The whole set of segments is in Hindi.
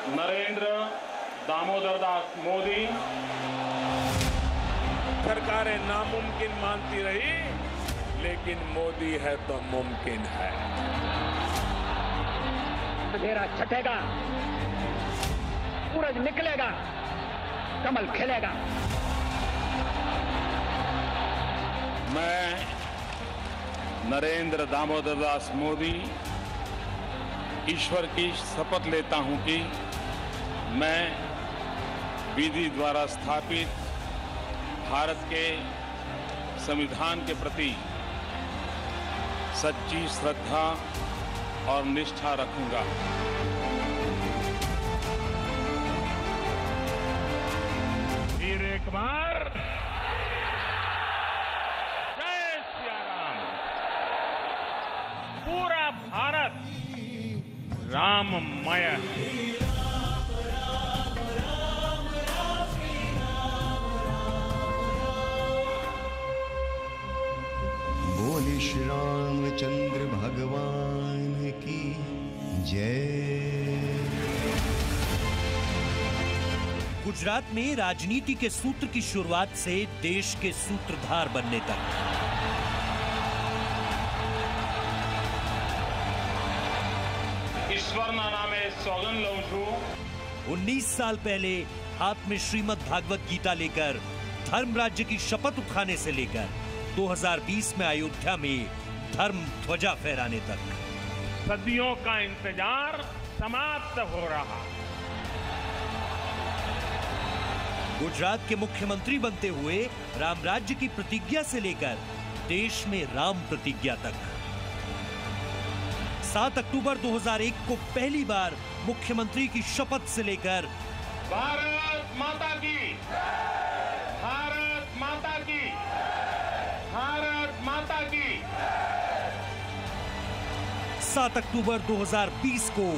नरेंद्र दामोदर दास मोदी। सरकारें नामुमकिन मानती रही, लेकिन मोदी है तो मुमकिन है। अंधेरा छटेगा, सूरज निकलेगा, कमल खिलेगा। मैं नरेंद्र दामोदर दास मोदी ईश्वर की शपथ लेता हूं कि मैं विधि द्वारा स्थापित भारत के संविधान के प्रति सच्ची श्रद्धा और निष्ठा रखूंगा। फिर एक बार जय सिया राम। पूरा भारत राममय है। बोले श्री रामचंद्र भगवान की जय। गुजरात में राजनीति के सूत्र की शुरुआत से देश के सूत्रधार बनने तक, ईश्वरना नामे सौगंध लऊं छूं। 19 साल पहले हाथ में श्रीमद् भागवत गीता लेकर धर्म राज्य की शपथ उठाने से लेकर 2020 में अयोध्या में धर्म ध्वजा फहराने तक सदियों का इंतजार समाप्त हो रहा। गुजरात के मुख्यमंत्री बनते हुए राम राज्य की प्रतिज्ञा से लेकर देश में राम प्रतिज्ञा तक। 7 अक्टूबर 2001 को पहली बार मुख्यमंत्री की शपथ से लेकर भारत माता की, भारत माता की, भारत माता की। 7 अक्टूबर 2020 को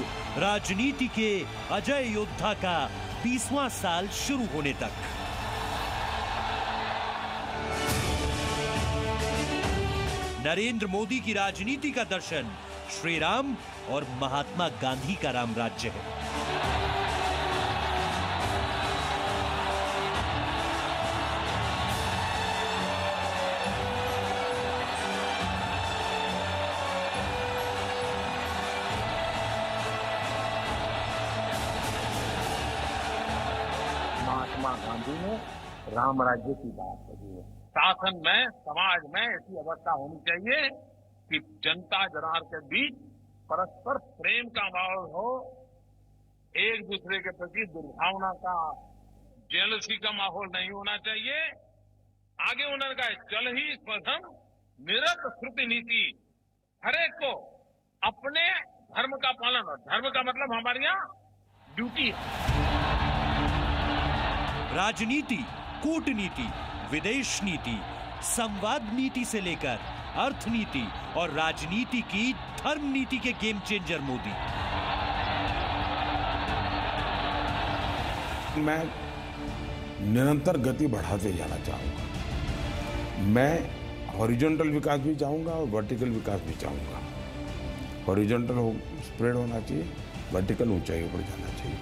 राजनीति के अजय योद्धा का 20वां साल शुरू होने तक। नरेंद्र मोदी की राजनीति का दर्शन श्री राम और महात्मा गांधी का राम राज्य है। महात्मा गांधी ने राम राज्य की बात कही है। शासन में, समाज में ऐसी अवस्था होनी चाहिए कि जनता जनार्दन के बीच परस्पर प्रेम का माहौल हो, एक दूसरे के प्रति दुर्भावना का, जेलसी का माहौल नहीं होना चाहिए। आगे उन्होंने कहा चल ही स्वधम निरत श्रुति नीति, हरेक को अपने धर्म का पालन, और धर्म का मतलब हमारे यहाँ ड्यूटी है। राजनीति, कूटनीति, विदेश नीति, संवाद नीति से लेकर अर्थनीति और राजनीति की धर्म नीति के गेम चेंजर मोदी। मैं निरंतर गति बढ़ाते जाना चाहूंगा। मैं हॉरिजॉन्टल विकास भी चाहूंगा और वर्टिकल विकास भी चाहूंगा। हॉरिजॉन्टल स्प्रेड होना चाहिए, वर्टिकल ऊंचाई पर जाना चाहिए।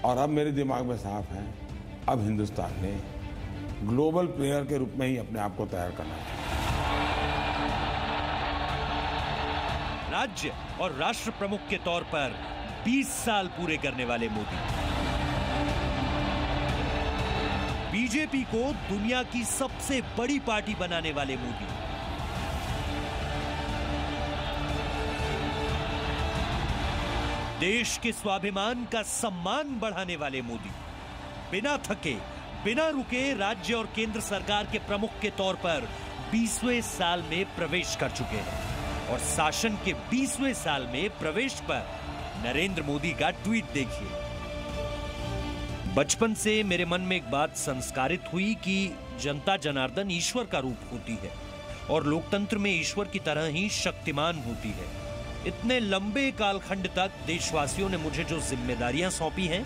और अब मेरे दिमाग में साफ है, अब हिंदुस्तान ने ग्लोबल प्लेयर के रूप में ही अपने आप को तैयार करना चाहिए। राज्य और राष्ट्र प्रमुख के तौर पर 20 साल पूरे करने वाले मोदी, बीजेपी को दुनिया की सबसे बड़ी पार्टी बनाने वाले मोदी, देश के स्वाभिमान का सम्मान बढ़ाने वाले मोदी, बिना थके, बिना रुके राज्य और केंद्र सरकार के प्रमुख के तौर पर 20वें साल में प्रवेश कर चुके हैं। और शासन के 20वें साल में प्रवेश पर नरेंद्र मोदी का ट्वीट देखिए। बचपन से मेरे मन में एक बात संस्कारित हुई कि जनता जनार्दन ईश्वर का रूप होती है और लोकतंत्र में ईश्वर की तरह ही शक्तिमान होती है। इतने लंबे कालखंड तक देशवासियों ने मुझे जो जिम्मेदारियां सौंपी हैं,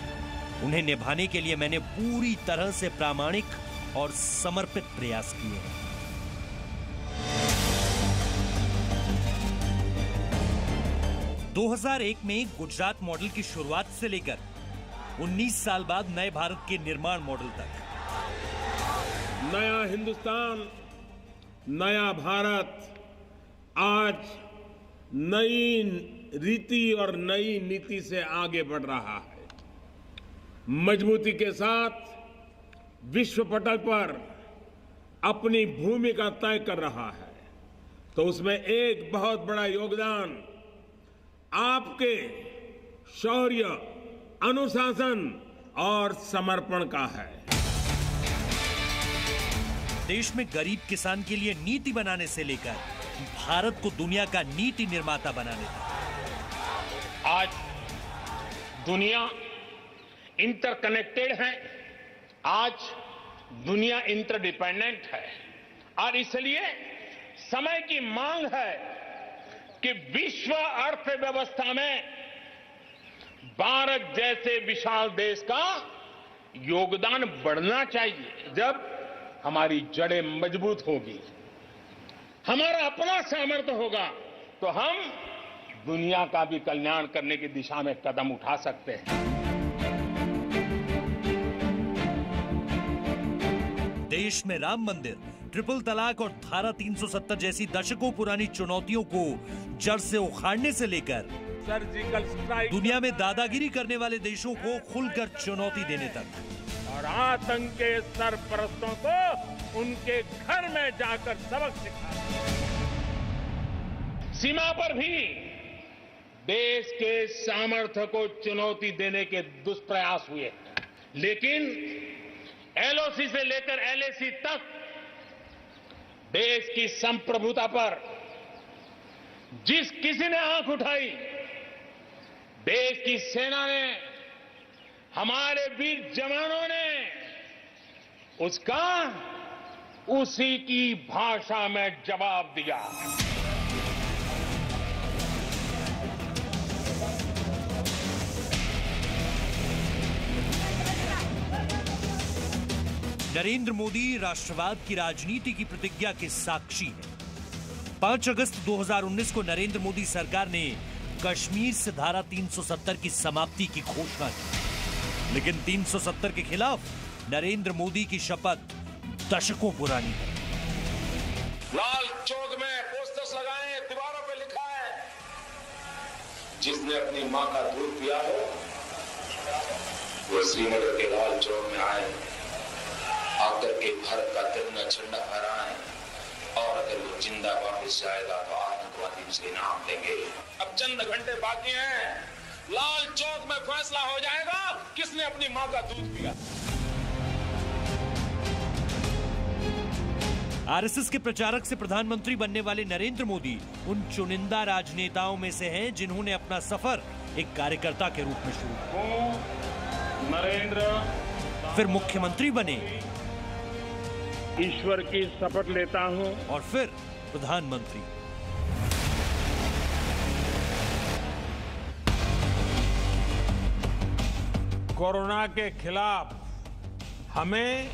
उन्हें निभाने के लिए मैंने पूरी तरह से प्रामाणिक और समर्पित प्रयास किए हैं। (2001) में गुजरात मॉडल की शुरुआत से लेकर 19 साल बाद नए भारत के निर्माण मॉडल तक। नया हिंदुस्तान, नया भारत आज नई रीति और नई नीति से आगे बढ़ रहा है। मजबूती के साथ विश्व पटल पर अपनी भूमिका तय कर रहा है। तो उसमें एक बहुत बड़ा योगदान आपके शौर्य, अनुशासन और समर्पण का है। देश में गरीब किसान के लिए नीति बनाने से लेकर भारत को दुनिया का नीति निर्माता बनाने तक। आज दुनिया इंटरकनेक्टेड है, आज दुनिया इंटरडिपेंडेंट है और इसलिए समय की मांग है कि विश्व अर्थव्यवस्था में भारत जैसे विशाल देश का योगदान बढ़ना चाहिए। जब हमारी जड़ें मजबूत होगी, हमारा अपना सामर्थ्य होगा, तो हम दुनिया का भी कल्याण करने की दिशा में कदम उठा सकते हैं। देश में राम मंदिर, ट्रिपल तलाक और धारा 370 जैसी दशकों पुरानी चुनौतियों को जड़ से उखाड़ने से लेकर सर्जिकल स्ट्राइक, दुनिया में दादागिरी करने वाले देशों को खुलकर चुनौती देने तक, और आतंक के सरपरस्तों को उनके घर में जाकर सबक सिखाया। सीमा पर भी देश के सामर्थ्य को चुनौती देने के दुष्प्रयास हुए, लेकिन एलओसी से लेकर एलएसी तक देश की संप्रभुता पर जिस किसी ने आंख उठाई, देश की सेना ने, हमारे वीर जवानों ने उसका उसी की भाषा में जवाब दिया। नरेंद्र मोदी राष्ट्रवाद की राजनीति की प्रतिज्ञा के साक्षी हैं। 5 अगस्त 2019 को नरेंद्र मोदी सरकार ने कश्मीर से धारा 370 की समाप्ति की घोषणा की, लेकिन 370 के खिलाफ नरेंद्र मोदी की शपथ दशकों पुरानी है। लाल चौक में पोस्टर्स लगाए, दीवारों पे लिखा है, जिसने अपनी मां का दूध पिया हो वो श्रीनगर के लाल चौक में आए, आकर के भारत का तिरंगा झंडा फहराएं, और अगर वो जिंदा वापस जाएगा तो आतंकवादी उसे इनाम देंगे। अब चंद घंटे बाकी हैं, लाल चौक में फैसला हो जाएगा किसने अपनी मां का दूध पिया। आरएसएस के प्रचारक से प्रधानमंत्री बनने वाले नरेंद्र मोदी उन चुनिंदा राजनेताओं में से हैं जिन्होंने अपना सफर एक कार्यकर्ता के रूप में शुरू किया, नरेंद्र फिर मुख्यमंत्री बने, ईश्वर की शपथ लेता हूं, और फिर प्रधानमंत्री। कोरोना के खिलाफ हमें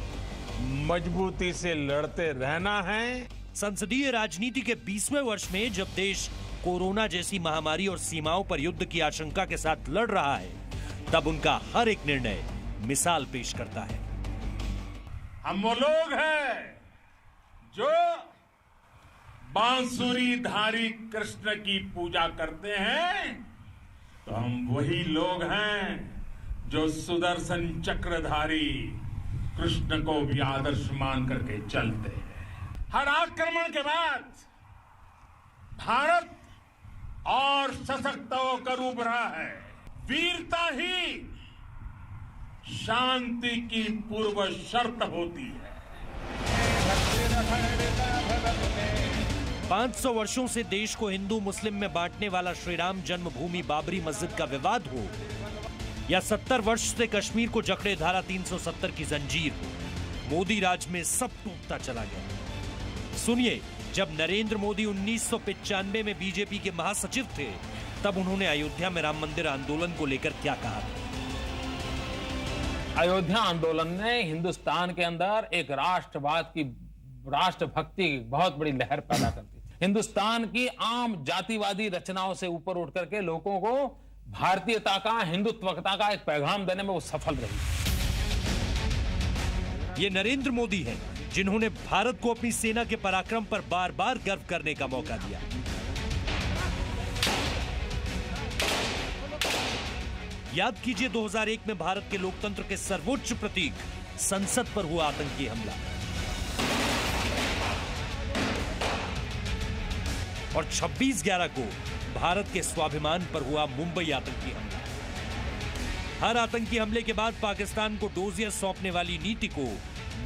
मजबूती से लड़ते रहना है। संसदीय राजनीति के 20वें वर्ष में जब देश कोरोना जैसी महामारी और सीमाओं पर युद्ध की आशंका के साथ लड़ रहा है, तब उनका हर एक निर्णय मिसाल पेश करता है। हम वो लोग हैं जो बांसुरी धारी कृष्ण की पूजा करते हैं, तो हम वही लोग हैं जो सुदर्शन चक्रधारी कृष्ण को भी आदर्श मान करके चलते हैं। हर आक्रमण के बाद भारत और सशक्त होकर उभरा है। वीरता ही शांति की पूर्व शर्त होती है। 500 वर्षों से देश को हिंदू मुस्लिम में बांटने वाला श्रीराम जन्मभूमि बाबरी मस्जिद का विवाद हो, या 70 वर्ष से कश्मीर को जकड़े धारा 370 की जंजीर हो, मोदी राज में सब टूटता चला गया। सुनिए, जब नरेंद्र मोदी 1995 में बीजेपी के महासचिव थे, तब उन्होंने अयोध्या में राम मंदिर आंदोलन को लेकर क्या कहा था। अयोध्या आंदोलन ने हिंदुस्तान के अंदर एक राष्ट्रवाद की, राष्ट्रभक्ति की बहुत बड़ी लहर पैदा कर दी। हिंदुस्तान की आम जातिवादी रचनाओं से ऊपर उठ करके लोगों को भारतीयता का, हिंदुत्वता का एक पैगाम देने में वो सफल रही। ये नरेंद्र मोदी हैं जिन्होंने भारत को अपनी सेना के पराक्रम पर बार बार गर्व करने का मौका दिया। याद कीजिए 2001 में भारत के लोकतंत्र के सर्वोच्च प्रतीक संसद पर हुआ आतंकी हमला, और 26/11 को भारत के स्वाभिमान पर हुआ मुंबई आतंकी हमला। हर आतंकी हमले के बाद पाकिस्तान को डोजियर सौंपने वाली नीति को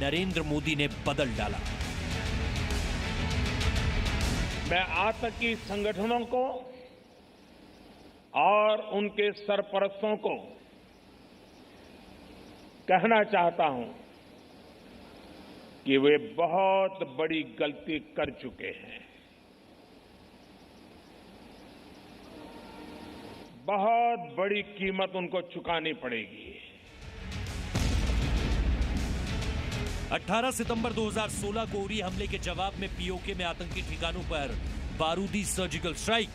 नरेंद्र मोदी ने बदल डाला। मैं आतंकी संगठनों को और उनके सरपरस्तों को कहना चाहता हूं कि वे बहुत बड़ी गलती कर चुके हैं। बहुत बड़ी कीमत उनको चुकानी पड़ेगी। 18 सितंबर 2016 को उरी हमले के जवाब में पीओके में आतंकी ठिकानों पर बारूदी सर्जिकल स्ट्राइक,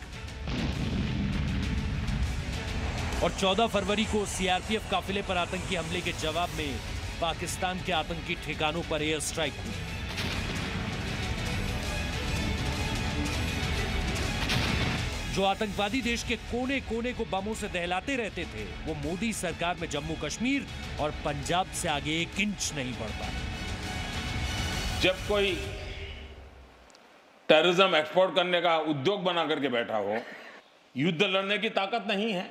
और 14 फरवरी को सीआरपीएफ काफिले पर आतंकी हमले के जवाब में पाकिस्तान के आतंकी ठिकानों पर एयर स्ट्राइक हुई। जो आतंकवादी देश के कोने कोने को बमों से दहलाते रहते थे, वो मोदी सरकार में जम्मू कश्मीर और पंजाब से आगे 1 इंच नहीं बढ़ पाए। जब कोई टेररिज्म एक्सपोर्ट करने का उद्योग बना करके बैठा हो, युद्ध लड़ने की ताकत नहीं है,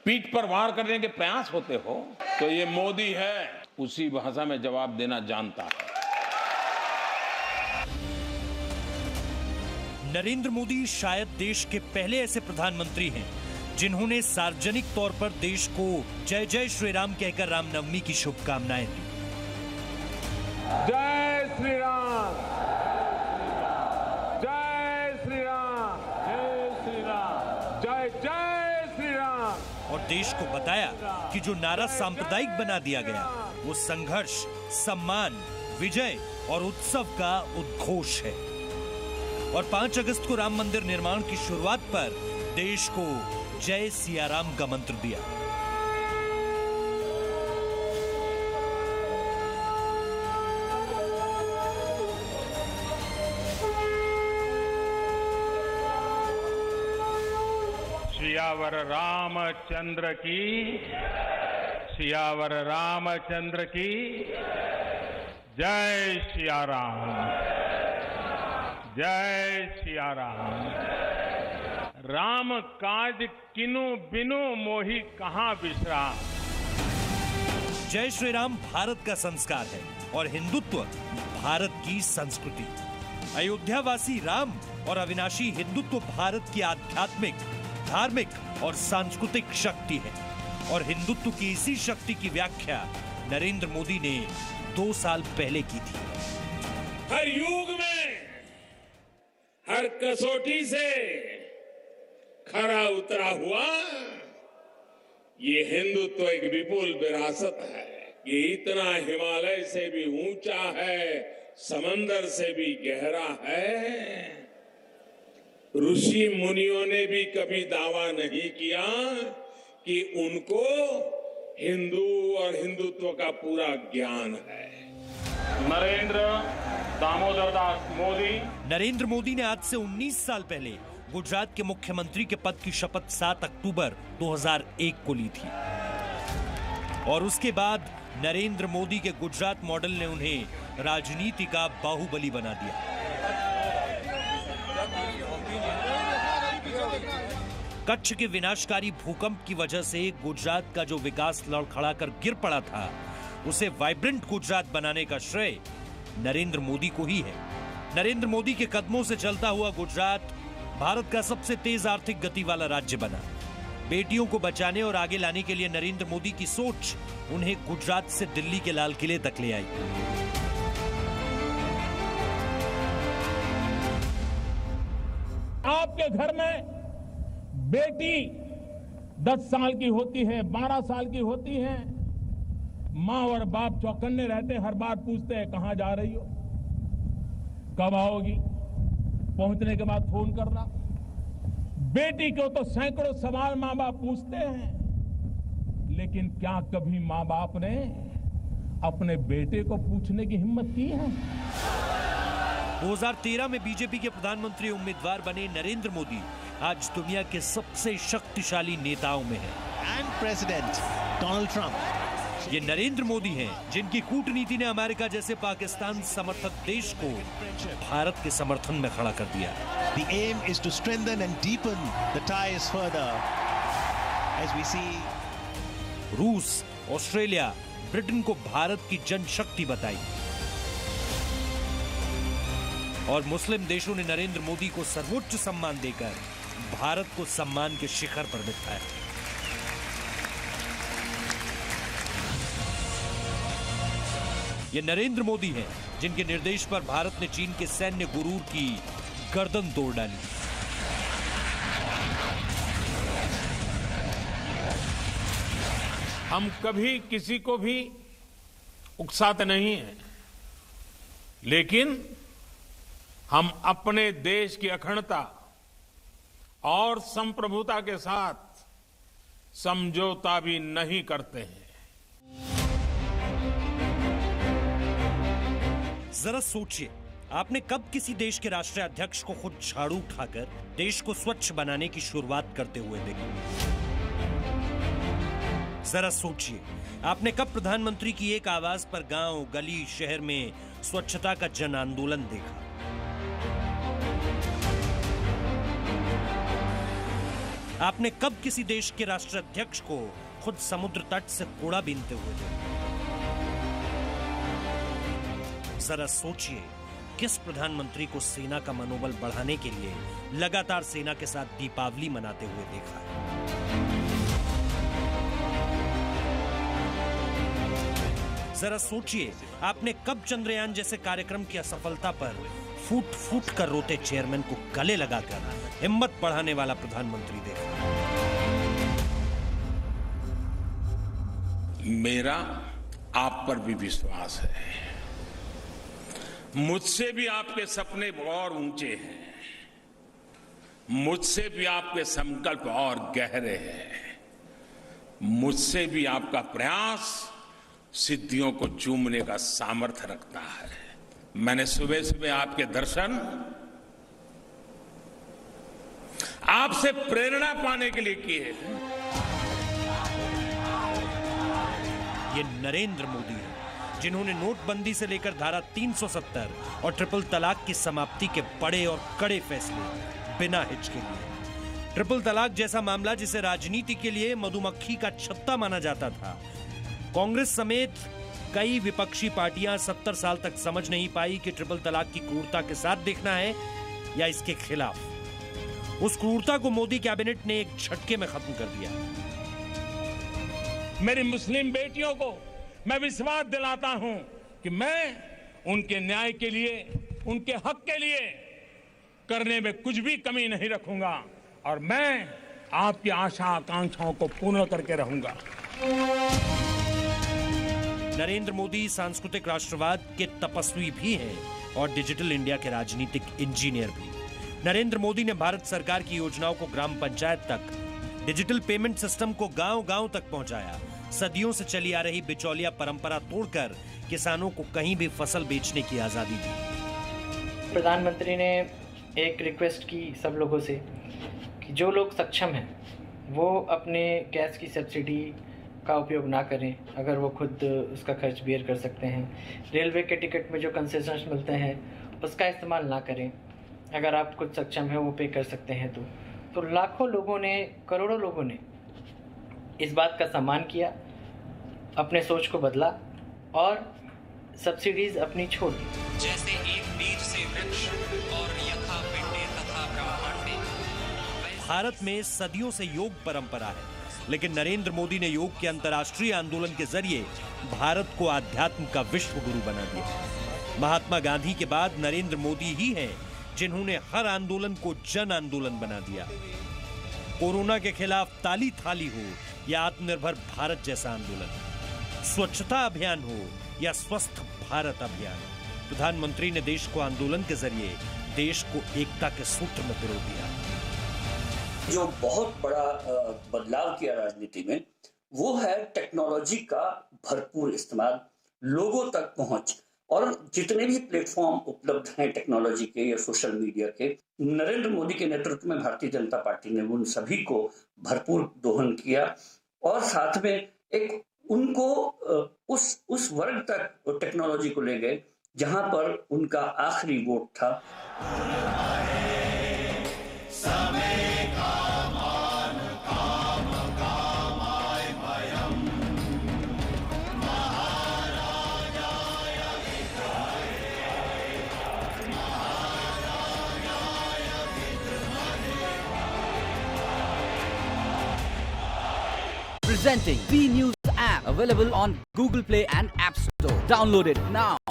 पीठ पर वार करने के प्रयास होते हो, तो ये मोदी है उसी भाषा में जवाब देना जानता है। नरेंद्र मोदी शायद देश के पहले ऐसे प्रधानमंत्री हैं जिन्होंने सार्वजनिक तौर पर देश को जय जय श्री राम कहकर रामनवमी की शुभकामनाएं दी। जय श्री राम, जय श्री राम, जय श्री राम, जय जय श्री राम। और देश को बताया कि जो नारा सांप्रदायिक बना दिया गया वो संघर्ष, सम्मान, विजय और उत्सव का उद्घोष है। और 5 अगस्त को राम मंदिर निर्माण की शुरुआत पर देश को जय सिया राम का मंत्र दिया। सियावर रामचंद्र की, सियावर रामचंद्र की जय सिया राम, जय सिया राम। राम काज किनु बिनु मोहि कहां बिसरा। जय श्री राम भारत का संस्कार है और हिंदुत्व भारत की संस्कृति। अयोध्यावासी राम और अविनाशी हिंदुत्व भारत की आध्यात्मिक, धार्मिक और सांस्कृतिक शक्ति है। और हिंदुत्व की इसी शक्ति की व्याख्या नरेंद्र मोदी ने 2 साल पहले की थी। हर युग में हर कसौटी से खरा उतरा हुआ ये हिंदुत्व एक विपुल विरासत है। ये इतना हिमालय से भी ऊंचा है, समंदर से भी गहरा है। ऋषि मुनियों ने भी कभी दावा नहीं किया कि उनको हिंदू और हिंदुत्व का पूरा ज्ञान है। नरेंद्र दामोदर दास मोदी। नरेंद्र मोदी ने आज से 19 साल पहले गुजरात के मुख्यमंत्री के पद की शपथ 7 अक्टूबर 2001 को ली थी। और उसके बाद नरेंद्र मोदी के गुजरात मॉडल ने उन्हें राजनीति का बाहुबली बना दिया। कच्छ के विनाशकारी भूकंप की वजह से गुजरात का जो विकास लड़खड़ा कर गिर पड़ा था, उसे वाइब्रेंट गुजरात बनाने का श्रेय नरेंद्र मोदी को ही है। नरेंद्र मोदी के कदमों से चलता हुआ गुजरात भारत का सबसे तेज आर्थिक गति वाला राज्य बना। बेटियों को बचाने और आगे लाने के लिए नरेंद्र मोदी की सोच उन्हें गुजरात से दिल्ली के लाल किले तक ले आई। आपके घर में बेटी 10 साल की होती है, 12 साल की होती है, माँ और बाप चौकन्ने रहते, हर बार पूछते हैं कहां जा रही हो, कब आओगी, पहुंचने के बाद फोन करना। बेटी को तो सैकड़ों सवाल माँ बाप पूछते हैं, लेकिन क्या कभी माँ बाप ने अपने बेटे को पूछने की हिम्मत की है? 2013 में बीजेपी के प्रधानमंत्री उम्मीदवार बने नरेंद्र मोदी आज दुनिया के सबसे शक्तिशाली नेताओं में हैं। And President Donald Trump. ये नरेंद्र मोदी हैं जिनकी कूटनीति ने अमेरिका जैसे पाकिस्तान समर्थक देश को भारत के समर्थन में खड़ा कर दिया। The aim is to strengthen and deepen the ties further as we see रूस, ऑस्ट्रेलिया, ब्रिटेन को भारत की जनशक्ति बताई और मुस्लिम देशों ने नरेंद्र मोदी को सर्वोच्च सम्मान देकर भारत को सम्मान के शिखर पर बिठाया। ये नरेंद्र मोदी हैं जिनके निर्देश पर भारत ने चीन के सैन्य गुरूर की गर्दन तोड़ डाली। हम कभी किसी को भी उकसाते नहीं हैं, लेकिन हम अपने देश की अखंडता और संप्रभुता के साथ समझौता भी नहीं करते हैं। जरा सोचिए, आपने कब किसी देश के राष्ट्रीय अध्यक्ष को खुद झाड़ू उठाकर देश को स्वच्छ बनाने की शुरुआत करते हुए देखा? जरा सोचिए, आपने कब प्रधानमंत्री की एक आवाज पर गांव, गली, शहर में स्वच्छता का जन आंदोलन देखा? आपने कब किसी देश के राष्ट्राध्यक्ष को खुद समुद्र तट से कूड़ा बीनते हुए देखा? जरा सोचिए, किस प्रधानमंत्री को सेना का मनोबल बढ़ाने के लिए लगातार सेना के साथ दीपावली मनाते हुए देखा? जरा सोचिए, आपने कब चंद्रयान जैसे कार्यक्रम की असफलता पर फूट फूट कर रोते चेयरमैन को गले लगाकर हिम्मत बढ़ाने वाला प्रधानमंत्री देखा? मेरा आप पर भी विश्वास है, मुझसे भी आपके सपने और ऊंचे हैं, मुझसे भी आपके संकल्प और गहरे हैं, मुझसे भी आपका प्रयास सिद्धियों को चूमने का सामर्थ्य रखता है। मैंने सुबह सुबह आपके दर्शन आपसे प्रेरणा पाने के लिए किए। ये नरेंद्र मोदी हैं जिन्होंने नोटबंदी से लेकर धारा 370 और ट्रिपल तलाक की समाप्ति के बड़े और कड़े फैसले बिना हिचके लिए। ट्रिपल तलाक जैसा मामला जिसे राजनीति के लिए मधुमक्खी का छत्ता माना जाता था, कांग्रेस समेत कई विपक्षी पार्टियां 70 साल तक समझ नहीं पाई कि ट्रिपल तलाक की क्रूरता के साथ देखना है या इसके खिलाफ। उस क्रूरता को मोदी कैबिनेट ने एक झटके में खत्म कर दिया। मेरी मुस्लिम बेटियों को मैं विश्वास दिलाता हूं कि मैं उनके न्याय के लिए, उनके हक के लिए करने में कुछ भी कमी नहीं रखूंगा और मैं आपकी आशा आकांक्षाओं को पूर्ण करके रहूंगा। नरेंद्र मोदी सांस्कृतिक राष्ट्रवाद के तपस्वी भी हैं और डिजिटल इंडिया के राजनीतिक इंजीनियर भी। नरेंद्र मोदी ने भारत सरकार की योजनाओं को ग्राम पंचायत तक, डिजिटल पेमेंट सिस्टम को गांव-गांव तक पहुंचाया, सदियों से चली आ रही बिचौलिया परंपरा तोड़कर किसानों को कहीं भी फसल बेचने की आजादी दी। प्रधानमंत्री ने एक रिक्वेस्ट की सब लोगों से कि जो लोग सक्षम हैं वो अपने गैस की सब्सिडी का उपयोग ना करें, अगर वो खुद उसका खर्च बेयर कर सकते हैं। रेलवे के टिकट में जो कंसेशंस मिलते हैं उसका इस्तेमाल ना करें, अगर आप खुद सक्षम हैं वो पे कर सकते हैं। तो लाखों लोगों ने, करोड़ों लोगों ने इस बात का सम्मान किया, अपने सोच को बदला और सब्सिडीज अपनी छोड़ दी। जैसे एक बीज से वृक्ष और यथा पिंडे तथा ब्रह्मांडे। भारत में सदियों से योग परंपरा है, लेकिन नरेंद्र मोदी ने योग के अंतर्राष्ट्रीय आंदोलन के जरिए भारत को आध्यात्म का विश्व गुरु बना दिया। महात्मा गांधी के बाद नरेंद्र मोदी ही हैं जिन्होंने हर आंदोलन को जन आंदोलन बना दिया। कोरोना के खिलाफ ताली थाली हो या आत्मनिर्भर भारत जैसा आंदोलन, स्वच्छता अभियान हो या स्वस्थ भारत अभियान, प्रधानमंत्री ने देश को आंदोलन के जरिए देश को एकता के सूत्र में पिरो दिया। जो बहुत बड़ा बदलाव किया राजनीति में, वो है टेक्नोलॉजी का भरपूर इस्तेमाल, लोगों तक पहुंच। और जितने भी प्लेटफॉर्म उपलब्ध हैं टेक्नोलॉजी के या सोशल मीडिया के, नरेंद्र मोदी के नेतृत्व में भारतीय जनता पार्टी ने उन सभी को भरपूर दोहन किया और साथ में एक उनको उस वर्ग तक टेक्नोलॉजी को ले गए जहां पर उनका आखिरी वोट था। Presenting V News app, available on Google Play and App Store. Download it now.